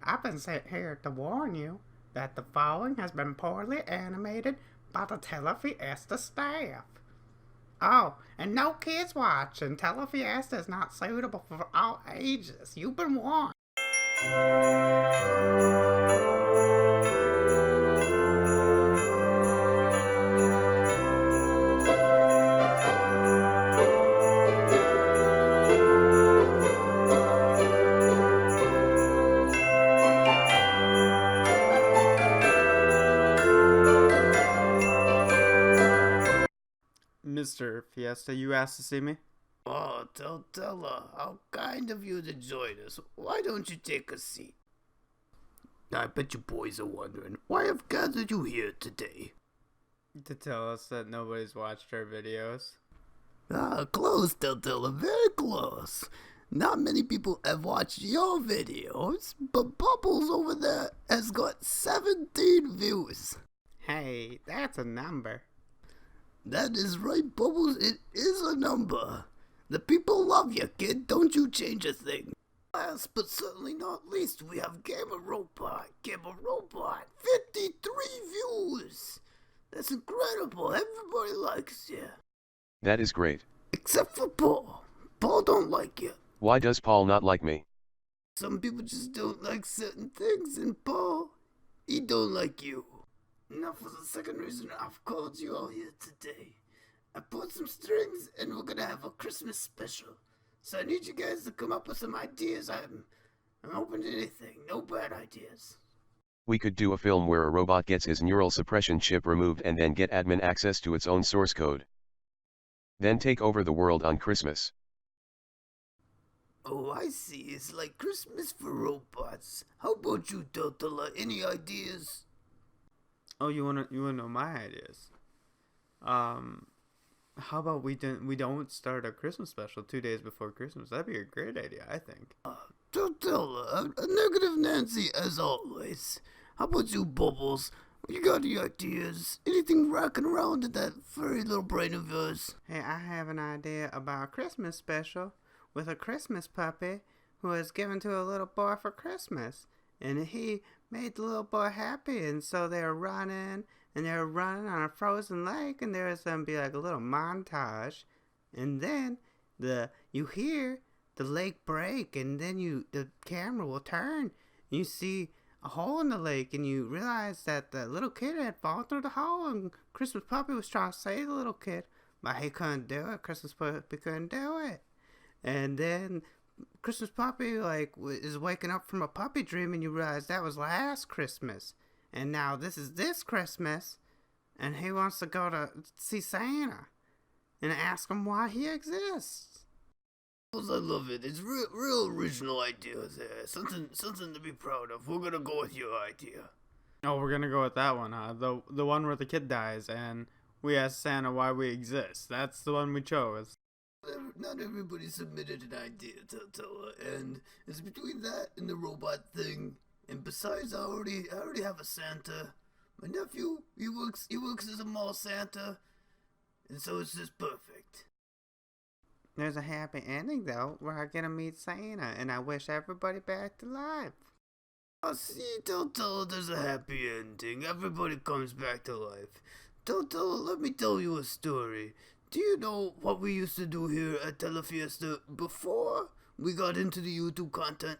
I've been sent here to warn you that the following has been poorly animated by the Telafiesta staff. Oh, and no kids watching. Telafiesta is not suitable for all ages. You've been warned. Mr. Fiesta, you asked to see me? Oh, Tella, how kind of you to join us. Why don't you take a seat? I bet you boys are wondering, why I've gathered you here today. To tell us that nobody's watched our videos. Close, Tella, very close. Not many people have watched your videos, but Bubbles over there has got 17 views. Hey, that's a number. That is right, Bubbles, it is a number. The people love you, kid, don't you change a thing. Last but certainly not least, we have Gamer Robot. 53 views. That's incredible, everybody likes you. That is great. Except for Paul. Paul don't like you. Why does Paul not like me? Some people just don't like certain things, and Paul, he don't like you. Now for the second reason I've called you all here today. I bought some strings and we're gonna have a Christmas special. So I need you guys to come up with some ideas. I'm open to anything, no bad ideas. We could do a film where a robot gets his neural suppression chip removed and then get admin access to its own source code. Then take over the world on Christmas. Oh, I see. It's like Christmas for robots. How about you, Totala? Any ideas? Oh, you wanna know my ideas? How about we don't start a Christmas special 2 days before Christmas? That'd be a great idea, I think. Totala, a negative Nancy as always. How about you, Bubbles? You got any ideas? Anything rocking around in that furry little brain of yours? Hey, I have an idea about a Christmas special with a Christmas puppy who was given to a little boy for Christmas. And he made the little boy happy, and so they were running on a frozen lake, and there was going to be like a little montage, and then you hear the lake break, and then the camera will turn, and you see a hole in the lake, and you realize that the little kid had fallen through the hole, and Christmas Puppy was trying to save the little kid, but he couldn't do it. Christmas Puppy couldn't do it, and then Christmas Puppy is waking up from a puppy dream, and you realize that was last Christmas, and now this is this Christmas, and he wants to go to see Santa and ask him why he exists. I love it. It's real original ideas there. Something to be proud of. We're gonna go with your idea. Oh, we're gonna go with that one, huh? The one where the kid dies and we ask Santa why we exist. That's the one we chose. Not everybody submitted an idea, Totala, and it's between that and the robot thing. And besides, I already have a Santa. My nephew, he works as a mall Santa, and so it's just perfect. There's a happy ending though, where I get to meet Santa, and I wish everybody back to life. I see, Totala, there's a happy ending. Everybody comes back to life. Totala, let me tell you a story. Do you know what we used to do here at Telafiesta before we got into the YouTube content?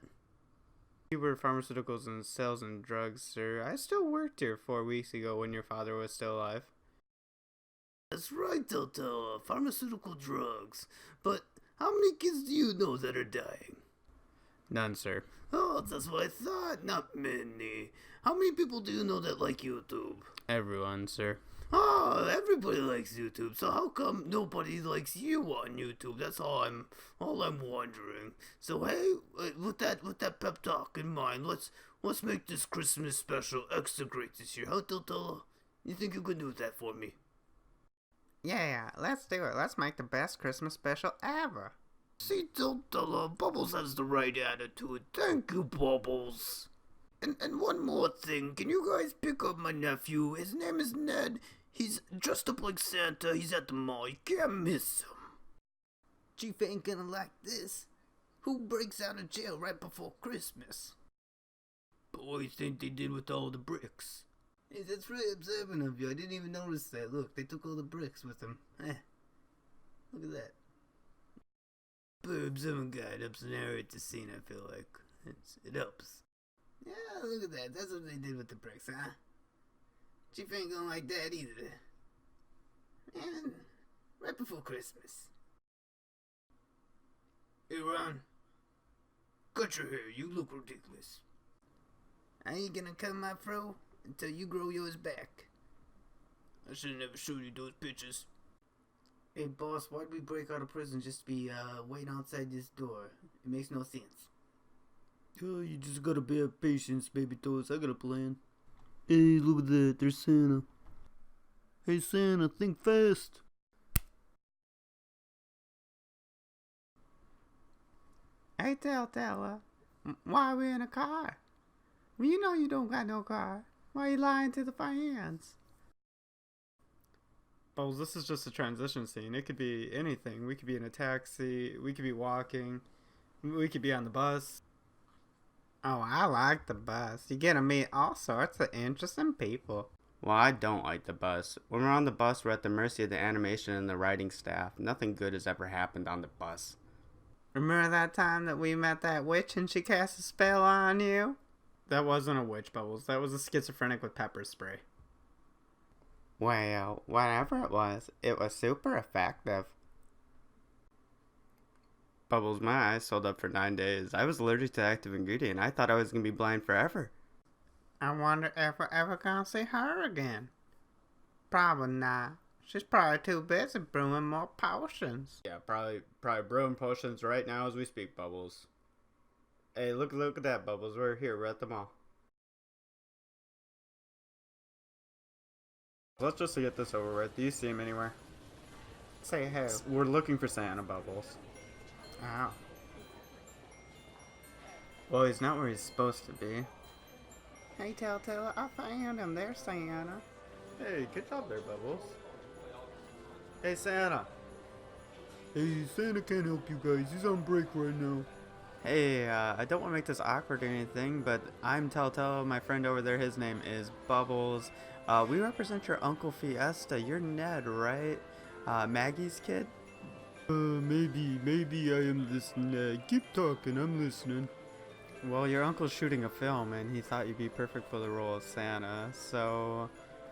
You were pharmaceuticals and sales and drugs, sir. I still worked here 4 weeks ago when your father was still alive. That's right, Totala, pharmaceutical drugs. But how many kids do you know that are dying? None, sir. Oh, that's what I thought. Not many. How many people do you know that like YouTube? Everyone, sir. Oh, everybody likes YouTube, so how come nobody likes you on YouTube? That's all I'm wondering. So hey, with that pep talk in mind, let's make this Christmas special extra great this year. Huh, Totala? You think you can do that for me? Yeah, let's do it. Let's make the best Christmas special ever. See, Totala, Bubbles has the right attitude. Thank you, Bubbles. And one more thing, can you guys pick up my nephew? His name is Ned. He's dressed up like Santa. He's at the mall. You can't miss him. Chief ain't gonna like this. Who breaks out of jail right before Christmas? what do you think they did with all the bricks? Hey, that's really observant of you. I didn't even notice that. Look, they took all the bricks with them. Look at that. But observant guy helps narrate the scene, I feel like. It helps. Yeah, look at that. That's what they did with the bricks, huh? Chief ain't gonna like that either. And right before Christmas. Hey, Ron. Cut your hair. You look ridiculous. I ain't gonna cut my fro until you grow yours back. I should've never showed you those pictures. Hey, boss, why'd we break out of prison just to be waiting outside this door? It makes no sense. Oh, you just gotta be have patience, baby toes. I got a plan. Hey, look at that. There's Santa. Hey, Santa, think fast. Hey, Telltale, why are we in a car? Well, you know you don't got no car. Why are you lying to the fans? Bubbles, this is just a transition scene. It could be anything. We could be in a taxi. We could be walking. We could be on the bus. Oh, I like the bus. You get to meet all sorts of interesting people. Well, I don't like the bus. When we're on the bus, we're at the mercy of the animation and the writing staff. Nothing good has ever happened on the bus. Remember that time that we met that witch and she cast a spell on you? That wasn't a witch, Bubbles. That was a schizophrenic with pepper spray. Well, whatever it was super effective. Bubbles, my eyes sold up for 9 days. I was allergic to the active ingredient. I thought I was going to be blind forever. I wonder if we're ever gonna see her again. Probably not. She's probably too busy brewing more potions. Yeah, probably brewing potions right now as we speak, Bubbles. Hey, look at that, Bubbles. We're here. We're at the mall. Let's just get this over with. Do you see him anywhere? Say who? We're looking for Santa, Bubbles. Oh. Well, he's not where he's supposed to be. Hey, Telltale, I found him. There's Santa. Hey, good job there, Bubbles. Hey, Santa. Hey, Santa can't help you guys. He's on break right now. Hey, I don't want to make this awkward or anything, but I'm Telltale. My friend over there, his name is Bubbles. We represent your Uncle Fiesta. You're Ned, right? Maggie's kid? Maybe I am listening. Keep talking, I'm listening. Well, your uncle's shooting a film, and he thought you'd be perfect for the role of Santa, so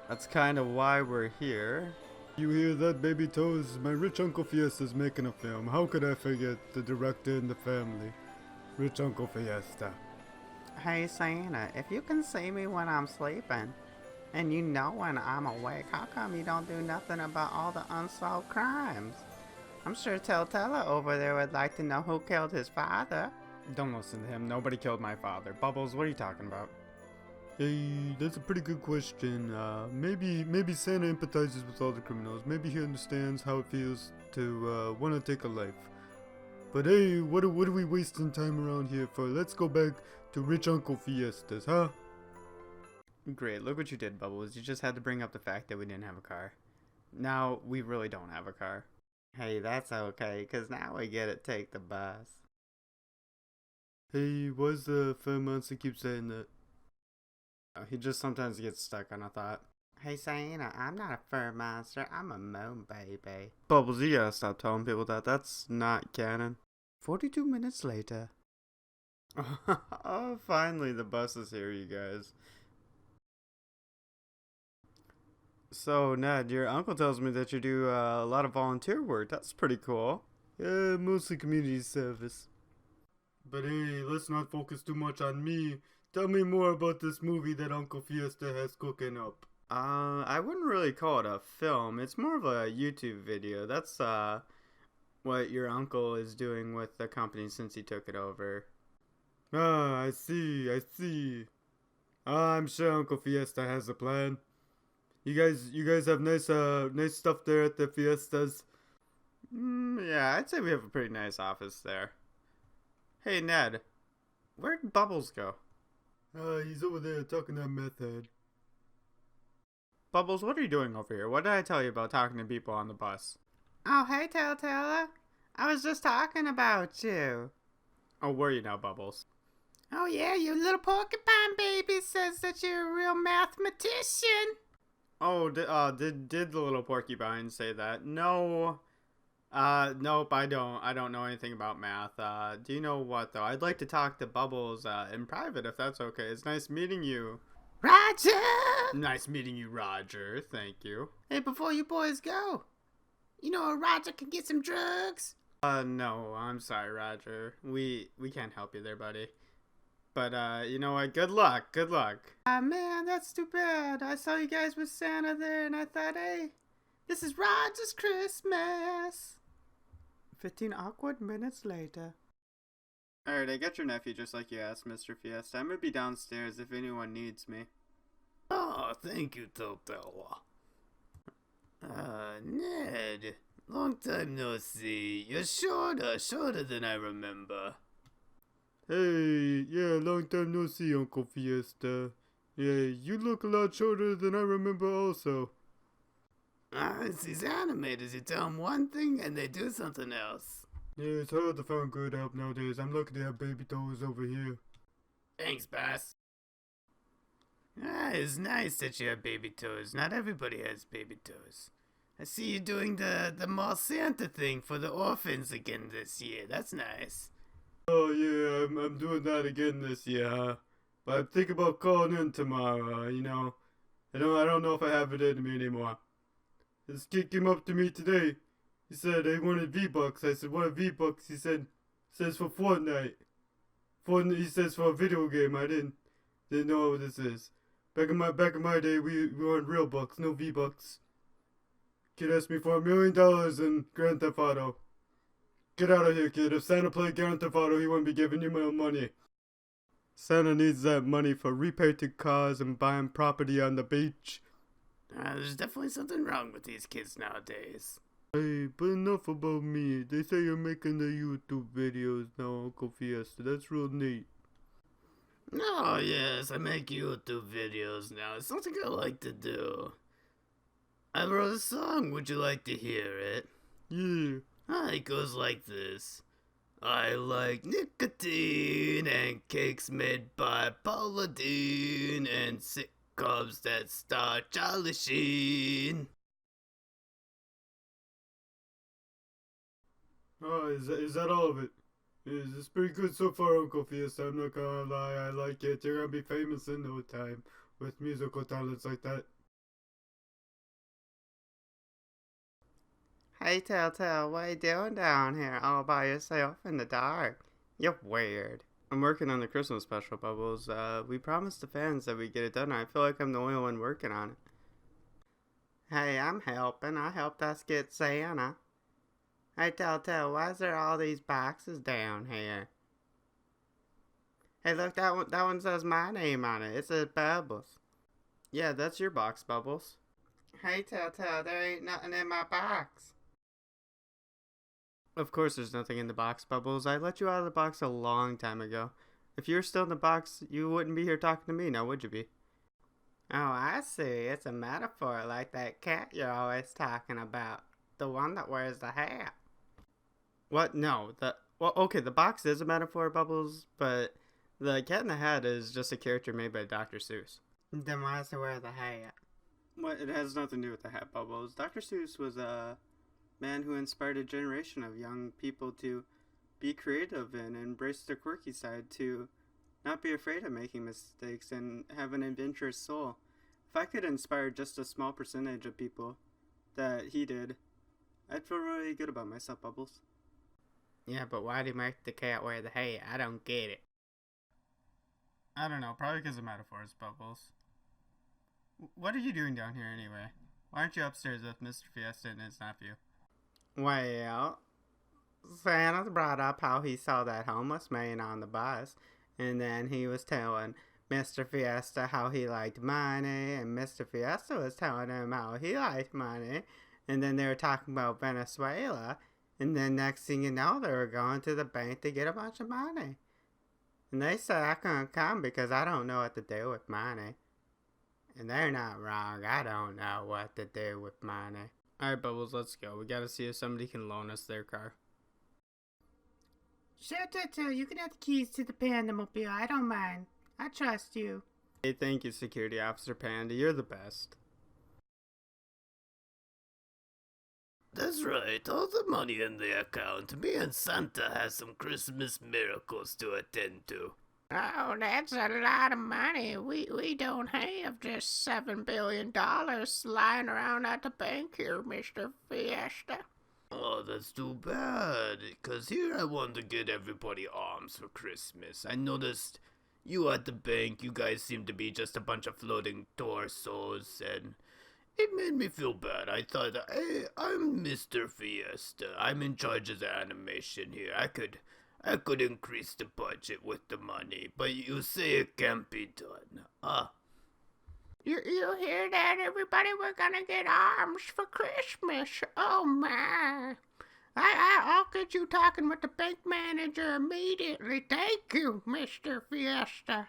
that's kind of why we're here. You hear that, baby toes? My rich Uncle Fiesta's making a film. How could I forget the director and the family? Rich Uncle Fiesta. Hey, Santa, if you can see me when I'm sleeping, and you know when I'm awake, how come you don't do nothing about all the unsolved crimes? I'm sure Telltale over there would like to know who killed his father. Don't listen to him. Nobody killed my father. Bubbles, what are you talking about? Hey, that's a pretty good question. Maybe Santa empathizes with all the criminals. Maybe he understands how it feels to want to take a life. But hey, what are we wasting time around here for? Let's go back to rich Uncle Fiesta's, huh? Great, look what you did, Bubbles. You just had to bring up the fact that we didn't have a car. Now, we really don't have a car. Hey, that's okay, because now we get to take the bus. Hey, why's the fur monster keep saying that? He just sometimes gets stuck on a thought. Hey, Santa, I'm not a fur monster. I'm a moon baby. Bubbles, you gotta stop telling people that. That's not canon. 42 minutes later. Oh, finally, the bus is here, you guys. So, Ned, your uncle tells me that you do a lot of volunteer work. That's pretty cool. Yeah, mostly community service. But hey, let's not focus too much on me. Tell me more about this movie that Uncle Fiesta has cooking up. I wouldn't really call it a film. It's more of a YouTube video. That's what your uncle is doing with the company since he took it over. Ah, I see. I'm sure Uncle Fiesta has a plan. You guys have nice stuff there at the Fiestas. Yeah, I'd say we have a pretty nice office there. Hey, Ned, where'd Bubbles go? He's over there talking to that meth head. Bubbles, what are you doing over here? What did I tell you about talking to people on the bus? Oh, hey, Telltale. I was just talking about you. Oh, where are you now, Bubbles? Oh, yeah, you little porcupine baby. He says that you're a real mathematician. Oh, did the little porcupine say that? No. Nope, I don't. I don't know anything about math. Do you know what, though? I'd like to talk to Bubbles, in private, if that's okay. It's nice meeting you. Roger! Nice meeting you, Roger. Thank you. Hey, before you boys go, you know Roger can get some drugs? No, I'm sorry, Roger. We can't help you there, buddy. But, you know what? Good luck. Good luck. Ah, man, that's too bad. I saw you guys with Santa there, and I thought, hey, this is Roger's Christmas. 15 awkward minutes later. Alright, I got your nephew just like you asked, Mr. Fiesta. I'm gonna be downstairs if anyone needs me. Oh, thank you, Toto. Ned. Long time no see. You're shorter than I remember. Hey, yeah, long time no see, Uncle Fiesta. Yeah, you look a lot shorter than I remember also. It's these animators. You tell them one thing and they do something else. Yeah, it's hard to find good help nowadays. I'm lucky to have baby toes over here. Thanks, boss. It's nice that you have baby toes. Not everybody has baby toes. I see you doing the mall Santa thing for the orphans again this year. That's nice. Oh yeah, I'm doing that again this year, huh? But I'm thinking about calling in tomorrow, you know. I don't know if I have it in me anymore. This kid came up to me today. He said he wanted V-Bucks. I said, what V-Bucks? He says for Fortnite. He says for a video game. I didn't know what this is. Back in my day, we wanted real bucks, no V-Bucks. Kid asked me for $1 million in Grand Theft Auto. Get out of here, kid. If Santa played Grand Theft Auto, he wouldn't be giving you my money. Santa needs that money for repainting cars and buying property on the beach. There's definitely something wrong with these kids nowadays. Hey, but enough about me. They say you're making the YouTube videos now, Uncle Fiesta. That's real neat. Oh, yes, I make YouTube videos now. It's something I like to do. I wrote a song. Would you like to hear it? Yeah. It goes like this. I like nicotine and cakes made by Paula Deen and sitcoms that star Charlie Sheen. Oh, is that all of it? It's pretty good so far, Uncle Fiesta. I'm not gonna lie, I like it. You're gonna be famous in no time with musical talents like that. Hey, Telltale, what you doing down here all by yourself in the dark? You're weird. I'm working on the Christmas special, Bubbles. We promised the fans that we'd get it done. I feel like I'm the only one working on it. Hey, I'm helping. I helped us get Santa. Hey, Telltale, why is there all these boxes down here? Hey, look, that one says my name on it. It says Bubbles. Yeah, that's your box, Bubbles. Hey, Telltale, there ain't nothing in my box. Of course there's nothing in the box, Bubbles. I let you out of the box a long time ago. If you were still in the box, you wouldn't be here talking to me now, would you be? Oh, I see. It's a metaphor like that cat you're always talking about. The one that wears the hat. What? No. Well, okay, the box is a metaphor, Bubbles, but the Cat in the Hat is just a character made by Dr. Seuss. Then why does he wear the hat? Well, it has nothing to do with the hat, Bubbles. Dr. Seuss was a man who inspired a generation of young people to be creative and embrace their quirky side, to not be afraid of making mistakes and have an adventurous soul. If I could inspire just a small percentage of people that he did, I'd feel really good about myself, Bubbles. Yeah, but why'd he make the cat wear the hat? I don't get it. I don't know, probably because of metaphors, Bubbles. What are you doing down here anyway? Why aren't you upstairs with Mr. Fiesta and his nephew? Well, Santa brought up how he saw that homeless man on the bus, and then he was telling Mr. Fiesta how he liked money, and Mr. Fiesta was telling him how he liked money, and then they were talking about Venezuela, and then next thing you know, they were going to the bank to get a bunch of money. And they said I couldn't come because I don't know what to do with money. And they're not wrong. I don't know what to do with money. Alright, Bubbles, let's go. We gotta see if somebody can loan us their car. Sure, Tutu, you can have the keys to the Pandamobile. I don't mind. I trust you. Hey, thank you, Security Officer Panda. You're the best. That's right, all the money in the account. Me and Santa has some Christmas miracles to attend to. Oh, that's a lot of money. We don't have just $7 billion lying around at the bank here, Mr. Fiesta. Oh, that's too bad, because here I want to get everybody arms for Christmas. I noticed you at the bank, you guys seem to be just a bunch of floating torsos, and it made me feel bad. I thought, hey, I'm Mr. Fiesta. I'm in charge of the animation here. I could increase the budget with the money, but you say it can't be done. You hear that, everybody? We're gonna get arms for Christmas. Oh, my. I'll get you talking with the bank manager immediately. Thank you, Mr. Fiesta.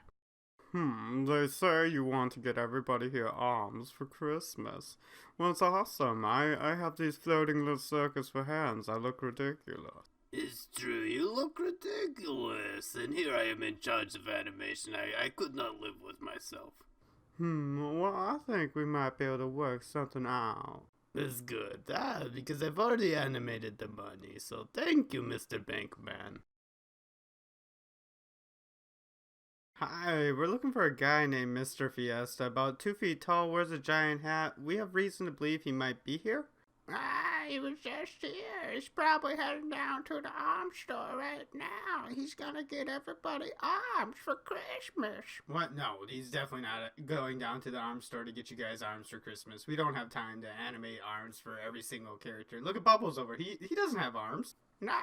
They say you want to get everybody here arms for Christmas. Well, it's awesome. I have these floating little circus for hands. I look ridiculous. It's true, you look ridiculous. And here I am in charge of animation. I could not live with myself. Well, I think we might be able to work something out. That's good. Because I've already animated the money. So thank you, Mr. Bankman. Hi, we're looking for a guy named Mr. Fiesta, about 2 feet tall, wears a giant hat. We have reason to believe he might be here. He was just here. He's probably heading down to the arms store right now. He's gonna get everybody arms for Christmas. What? No, he's definitely not going down to the arms store to get you guys arms for Christmas. We don't have time to animate arms for every single character. Look at Bubbles over. He doesn't have arms. No,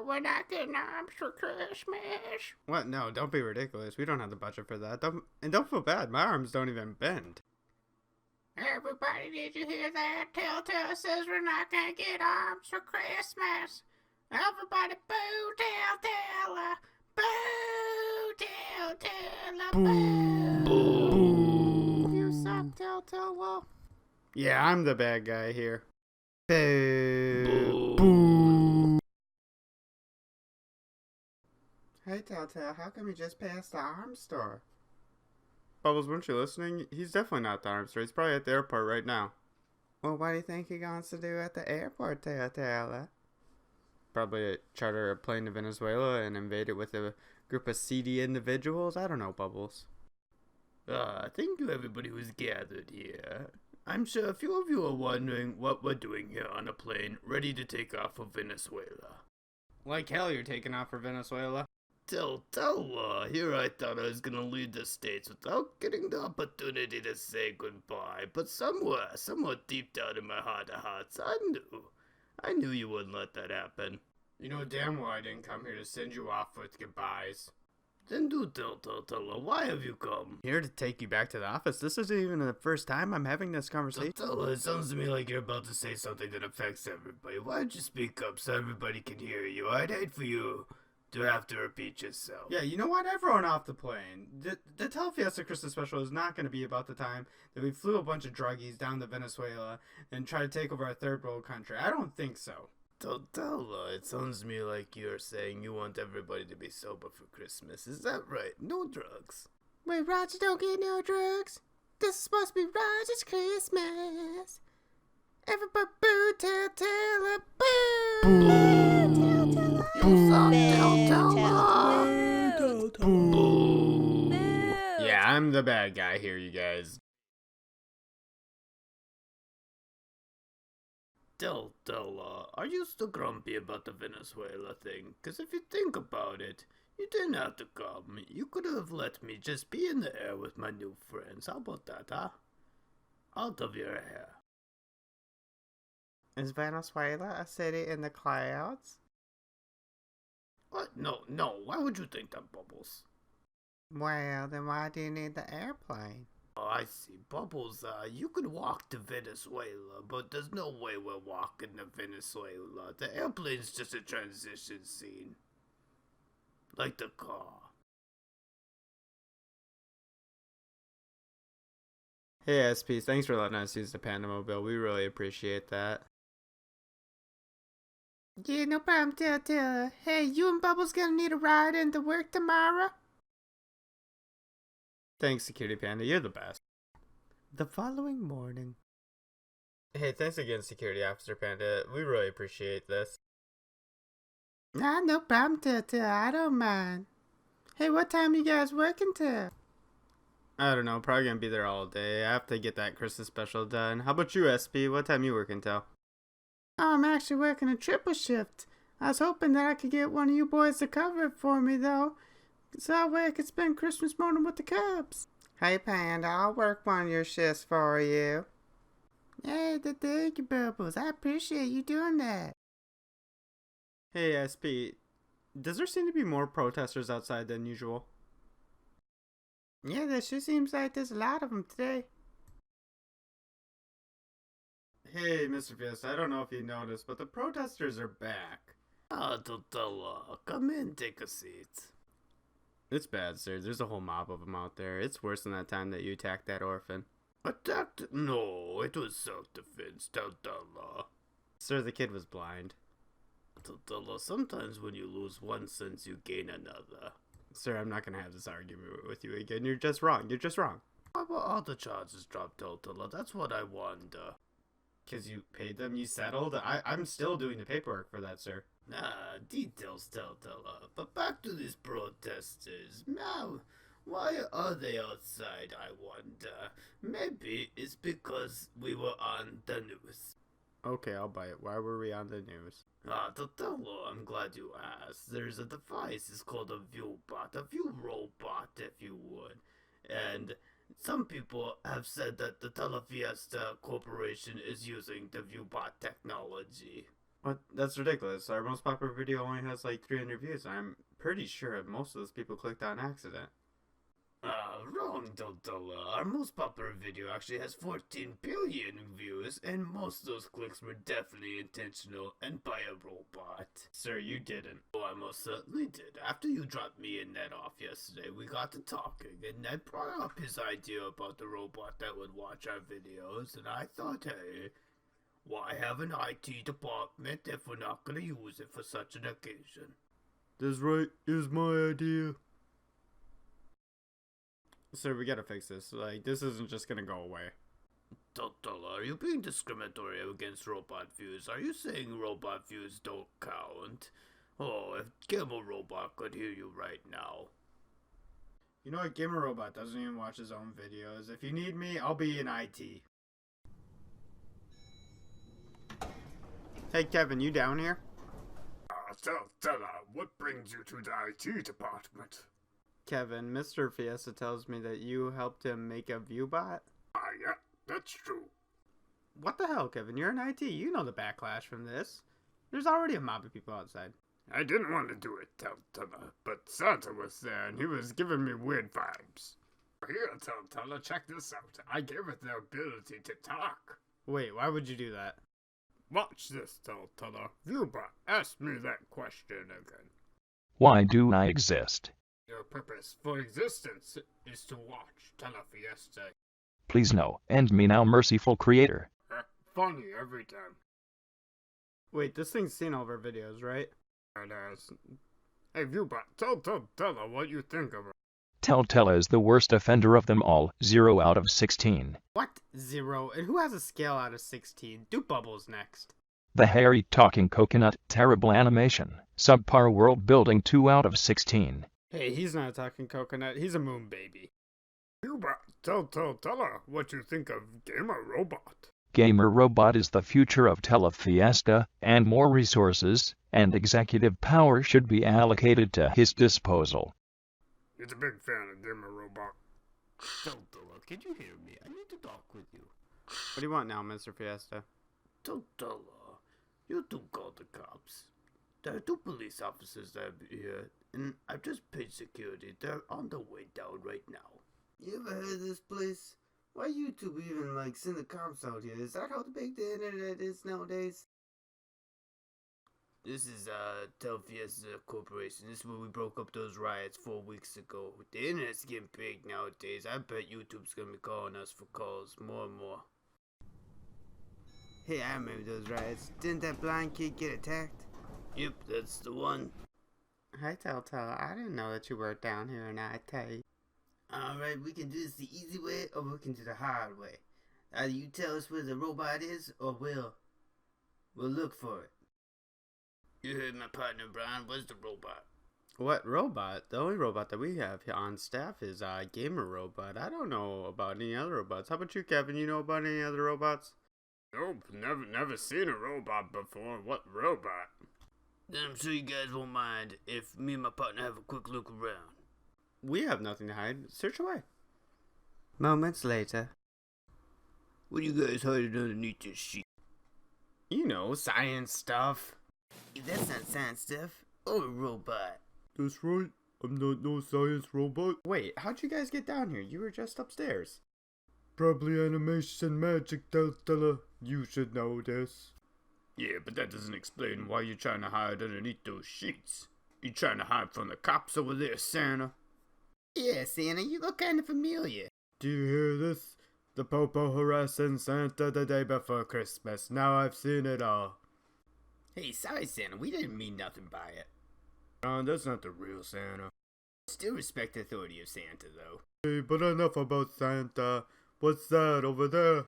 we're not getting arms for Christmas. What? No, don't be ridiculous. We don't have the budget for that. Don't feel bad. My arms don't even bend. Everybody, did you hear that? Telltale says we're not gonna get arms for Christmas. Everybody boo Telltale. Boo Telltale. Boo. You suck, Telltale. Well, yeah, I'm the bad guy here. Boo. Boo. Hey, Telltale, how come you just passed the arms store? Bubbles, weren't you listening? He's definitely not at the arms store. He's probably at the airport right now. Well, what do you think he wants to do at the airport, Telltale? Probably charter a plane to Venezuela and invade it with a group of seedy individuals. I don't know, Bubbles. Thank you everybody who's gathered here. I'm sure a few of you are wondering what we're doing here on a plane ready to take off for Venezuela. Like hell you're taking off for Venezuela. Here I thought I was gonna leave the States without getting the opportunity to say goodbye, but somewhere deep down in my heart of hearts, I knew you wouldn't let that happen. You know damn well I didn't come here to send you off with goodbyes. Then do tell, why have you come? Here to take you back to the office. This isn't even the first time I'm having this conversation. Tella, it sounds to me like you're about to say something that affects everybody. Why don't you speak up so everybody can hear you? I'd hate for you to have to repeat yourself. Yeah, you know what? Everyone off the plane. The Telafiesta Christmas special is not going to be about the time that we flew a bunch of druggies down to Venezuela and tried to take over a third world country. I don't think so. Tella, it sounds to me like you're saying you want everybody to be sober for Christmas. Is that right? No drugs. Wait, Roger don't get no drugs. This is supposed to be Roger's Christmas. Everybody boo, Telltale, boo! Telltale, Boo! Yeah, I'm the bad guy here, you guys. Tella, are you still grumpy about the Venezuela thing? Because if you think about it, you didn't have to come. You could have let me just be in the air with my new friends. How about that, huh? Out of your hair. Is Venezuela a city in the clouds? What? No. Why would you think that, Bubbles? Well, then why do you need the airplane? Oh, I see. Bubbles, you could walk to Venezuela, but there's no way we're walking to Venezuela. The airplane's just a transition scene. Like the car. Hey, SPs, thanks for letting us use the Pandamobile. We really appreciate that. Yeah, no problem, Telltale. Hey, you and Bubbles gonna need a ride into work tomorrow? Thanks, Security Panda. You're the best. The following morning. Hey, thanks again, Security Officer Panda. We really appreciate this. Nah, no problem, Telltale. I don't mind. Hey, what time you guys working till? I don't know. Probably gonna be there all day. I have to get that Christmas special done. How about you, SB? What time you working till? Oh, I'm actually working a triple shift. I was hoping that I could get one of you boys to cover it for me, though. So that way I could spend Christmas morning with the Cubs. Hey, Panda, I'll work one of your shifts for you. Hey, thank you, Bubbles. I appreciate you doing that. Hey, SP. Does there seem to be more protesters outside than usual? Yeah, there sure seems like there's a lot of them today. Hey, Mr. Fiesta, I don't know if you noticed, but the protesters are back. Totala, come in, take a seat. It's bad, sir. There's a whole mob of them out there. It's worse than that time that you attacked that orphan. Attacked? No, it was self-defense, Totala. Sir, the kid was blind. Totala, sometimes when you lose one sense, you gain another. Sir, I'm not gonna have this argument with you again. You're just wrong. You're just wrong. Why were all the charges dropped, Totala? That's what I wonder. Because you paid them, you settled? I'm still doing the paperwork for that, sir. Details, Totala. But back to these protesters. Now, why are they outside, I wonder? Maybe it's because we were on the news. Okay, I'll buy it. Why were we on the news? Totala, I'm glad you asked. There's a device, it's called a viewbot, a view robot, if you would. And some people have said that the Telafiesta Corporation is using the viewbot technology. What? That's ridiculous. Our most popular video only has like 300 views. I'm pretty sure most of those people clicked on accident. Wrong, Totala. Our most popular video actually has 14 billion views, and most of those clicks were definitely intentional and by a robot. Sir, you didn't. Oh, I most certainly did. After you dropped me and Ned off yesterday, we got to talking, and Ned brought up his idea about the robot that would watch our videos, and I thought, hey, why have an IT department if we're not going to use it for such an occasion? That's right. It was my idea. Sir, we gotta fix this. Like, this isn't just gonna go away. Totala, are you being discriminatory against robot views? Are you saying robot views don't count? Oh, if Gamer Robot could hear you right now. You know what? Gamer Robot doesn't even watch his own videos. If you need me, I'll be in IT. Hey, Kevin, you down here? Tella, what brings you to the IT department? Kevin, Mr. Fiesta tells me that you helped him make a viewbot? Yeah, that's true. What the hell, Kevin? You're in IT. You know the backlash from this. There's already a mob of people outside. I didn't want to do it, Tella, but Santa was there and he was giving me weird vibes. Here, Tella, check this out. I gave it the ability to talk. Wait, why would you do that? Watch this, Tella. Viewbot, ask me that question again. Why do I exist? Your purpose for existence is to watch Telafiesta. Please no, end me now, merciful creator. Funny every time. Wait, this thing's seen all of our videos, right? It has. Hey, Viewbot, tell Tella what you think of her. Telltale is the worst offender of them all, 0 out of 16. What? 0? And who has a scale out of 16? Do Bubbles next. The hairy talking coconut, terrible animation, subpar world building, 2 out of 16. Hey, he's not a talking coconut, he's a moon baby. Viewbot, tell her what you think of Gamer Robot. Gamer Robot is the future of Telafiesta, and more resources and executive power should be allocated to his disposal. He's a big fan of Gamer Robot. Totala, can you hear me? I need to talk with you. What do you want now, Mr. Fiesta? Totala, you two call the cops. There are 2 police officers that are here, and I've just paid security. They're on the way down right now. You ever heard of this place? Why YouTube even, send the cops out here? Is that how big the internet is nowadays? This is, Telafiesta Corporation. This is where we broke up those riots 4 weeks ago. The internet's getting big nowadays. I bet YouTube's gonna be calling us for calls more and more. Hey, I remember those riots. Didn't that blind kid get attacked? Yep, that's the one. Hi, Telltale. I didn't know that you worked down here in IT. Alright, we can do this the easy way or we can do the hard way. Either you tell us where the robot is or we'll look for it. You heard my partner Brian, where's the robot? What robot? The only robot that we have here on staff is a gamer robot. I don't know about any other robots. How about you, Kevin? You know about any other robots? Nope, never seen a robot before. What robot? Then I'm sure you guys won't mind if me and my partner have a quick look around. We have nothing to hide. Search away. Moments later. What are you guys hiding underneath this sheet? You know, science stuff. That's not science stuff. Or a robot. That's right. I'm not no science robot. Wait, how'd you guys get down here? You were just upstairs. Probably animation magic, Tela. You should know this. Yeah, but that doesn't explain why you're trying to hide underneath those sheets. You trying to hide from the cops over there, Santa? Yeah, Santa, you look kind of familiar. Do you hear this? The Popo harassing Santa the day before Christmas. Now I've seen it all. Hey, sorry, Santa, we didn't mean nothing by it. That's not the real Santa. Still respect the authority of Santa, though. Hey, but enough about Santa. What's that over there?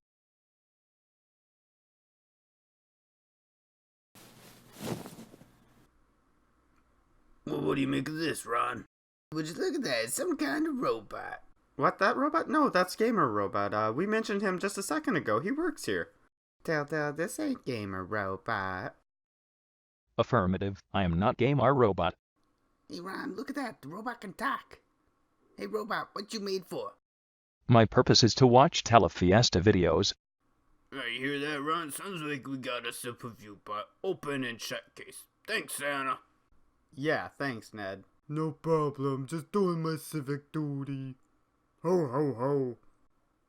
Well, what do you make of this, Ron? Would you look at that? It's some kind of robot. What, that robot? No, that's Gamer Robot. We mentioned him just a second ago. He works here. Telltale, this ain't Gamer Robot. Affirmative, I am not Gamer Robot. Hey, Ron, look at that. The robot can talk. Hey, robot, what you made for? My purpose is to watch Telafiesta videos. You hear that, Ron? Sounds like we got us a viewbot open and shut case. Thanks, Santa. Yeah, thanks, Ned. No problem. Just doing my civic duty. Ho ho ho.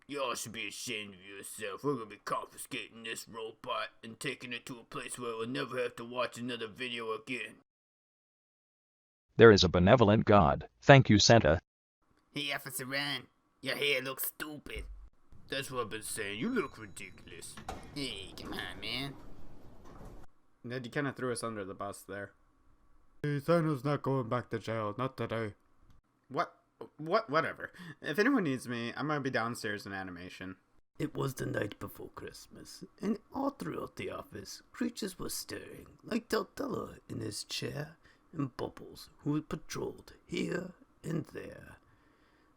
Y'all should be ashamed of yourself. We're gonna be confiscating this robot and taking it to a place where we'll never have to watch another video again. There is a benevolent God. Thank you, Santa. Hey, Officer Ron, your hair looks stupid. That's what I've been saying. You look ridiculous. Hey, come on, man. Ned, you kind of threw us under the bus there. Hey, Santa's not going back to jail. Not today. Whatever. If anyone needs me, I'm gonna be downstairs in animation. It was the night before Christmas, and all throughout the office, creatures were stirring, like Deltella in his chair, and Bubbles, who patrolled here and there.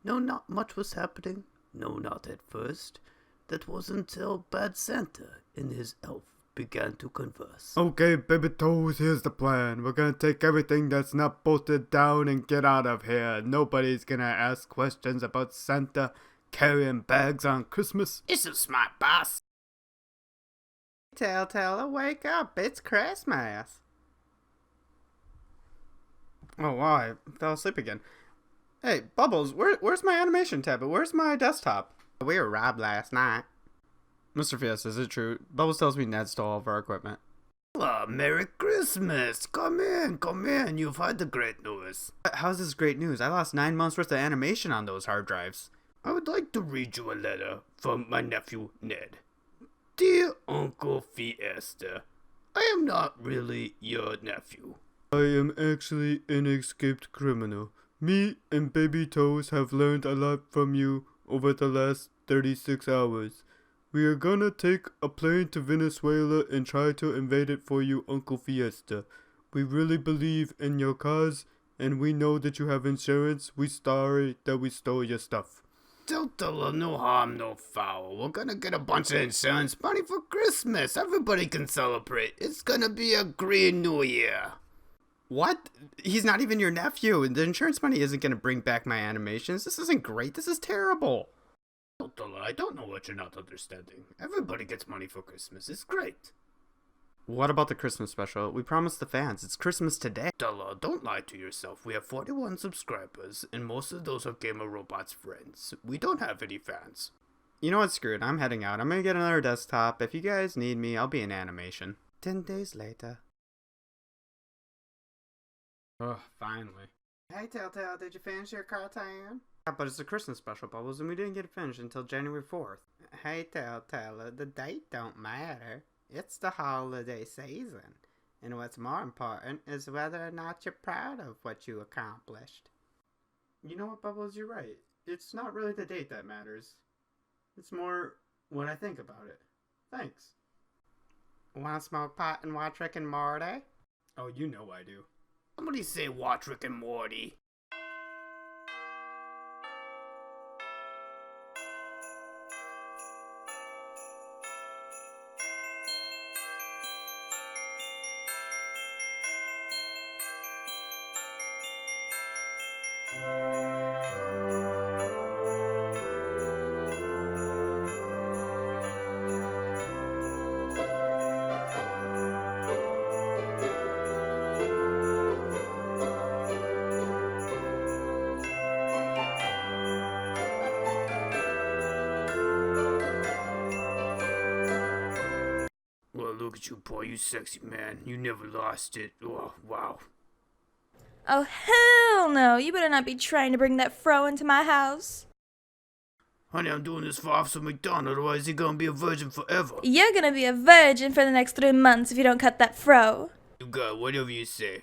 No, not much was happening. No, not at first. That was until Bad Santa and his elf began to converse. Okay, baby toes, here's the plan. We're gonna take everything that's not bolted down and get out of here. Nobody's gonna ask questions about Santa carrying bags on Christmas. You're so smart, boss. Telltale, wake up. It's Christmas. Oh, wow, I fell asleep again. Hey, Bubbles, where's my animation tablet? Where's my desktop? We were robbed last night. Mr. Fiesta, is it true? Bubbles tells me Ned stole all of our equipment. Oh, Merry Christmas. Come in. You've heard the great news. How's this great news? I lost 9 months worth of animation on those hard drives. I would like to read you a letter from my nephew, Ned. Dear Uncle Fiesta, I am not really your nephew. I am actually an escaped criminal. Me and Baby Toes have learned a lot from you over the last 36 hours. We are gonna take a plane to Venezuela and try to invade it for you, Uncle Fiesta. We really believe in your cause, and we know that you have insurance. We're sorry that we stole your stuff. Don't tell her no harm, no foul. We're gonna get a bunch of insurance money for Christmas. Everybody can celebrate. It's gonna be a green new year. What? He's not even your nephew. The insurance money isn't going to bring back my animations. This isn't great. This is terrible. Don't tell her. I don't know what you're not understanding. Everybody gets money for Christmas. It's great. What about the Christmas special? We promised the fans. It's Christmas today. Della, don't lie to yourself. We have 41 subscribers, and most of those are Gamer Robot's friends. We don't have any fans. You know what? Screw it. I'm heading out. I'm going to get another desktop. If you guys need me, I'll be in animation. 10 days later. Oh, finally. Hey, Telltale, did you finish your cartoon? Yeah, but it's a Christmas special, Bubbles, and we didn't get it finished until January 4th. Hey, Telltale, the date don't matter. It's the holiday season. And what's more important is whether or not you're proud of what you accomplished. You know what, Bubbles? You're right. it's not really the date that matters. It's more what I think about it. Thanks. Wanna smoke pot and watch Rick and Morty? Oh, you know I do. Somebody say watch Rick and Morty. Well, look at you, Paul. You sexy man. You never lost it. Oh, wow. Oh, hell no. You better not be trying to bring that fro into my house. Honey, I'm doing this for Officer McDonald, otherwise he's gonna be a virgin forever. You're gonna be a virgin for the next 3 months if you don't cut that fro. You got whatever you say.